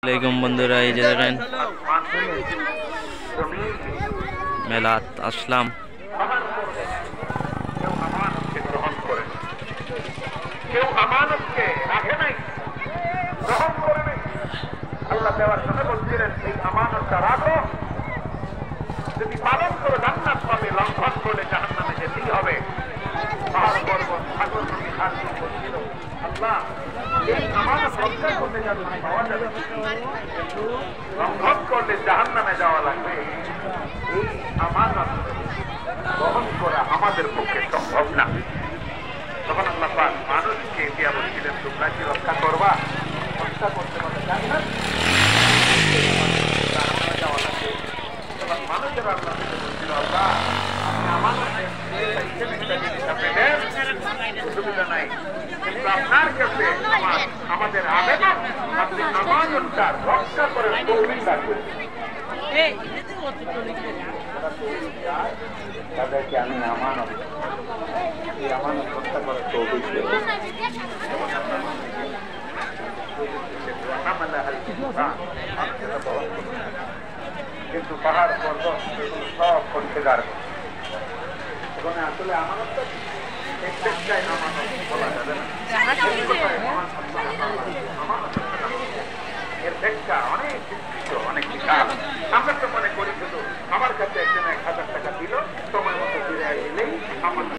আসসালামু বন্ধুরা, এই যে দেখেন মেলাত আসলাম। কেউ আমানতকে রাখে নাই, গ্রহণ করে নাই। আল্লাহ দেওয়ার সময় বলছিলেন এই আমানতটা রাখো, যদি পালন করে জান্নাত পাবে, লঙ্ঘন করলে জাহান্নামে যেতেই হবে। পাহাড় পর্বত সাগর নদী খাদ্য বলছিল আল্লাহ এই আমানত রক্ষা করতে জান্নাত পাওয়া যাবে, লঙ্ঘন করলে জাহান্নামে যাওয়া লাগবে। এই আমানত গ্রহণ করা আমাদের পক্ষে সম্ভব না। তখন আল্লাহ পাক মানুষকে দিয়া বলছিলেন তোমরা কি রক্ষা করবা? রক্ষা করতে পারবে জান্নাত যাওয়া লাগবে। তখন মানুষের আল্লাহ বলছিল আল্লাহ আপনি আমানতের অসুবিধা নাই, কিন্তু আপনার কাছে আমাদের আবেদন আপনি আমানতটা রক্ষা করে তৌফিক দান করুন। তাদেরকে আমি আমানত রক্ষা করার তৌফিক দেব। কিন্তু পাহাড় পর্বত এগুলো সব পরিষ্কার, ওখানে আসলে আমানতটা প্রত্যেকটাই আমানত বলা যাবে না। এর ব্যাখ্যা অনেক বিস্তৃত, অনেক বিশাল। আমরা তো মনে করি শুধু আমার কাছে একজন 1000 টাকা দিল, সময় মতো ফিরে এলেই আমার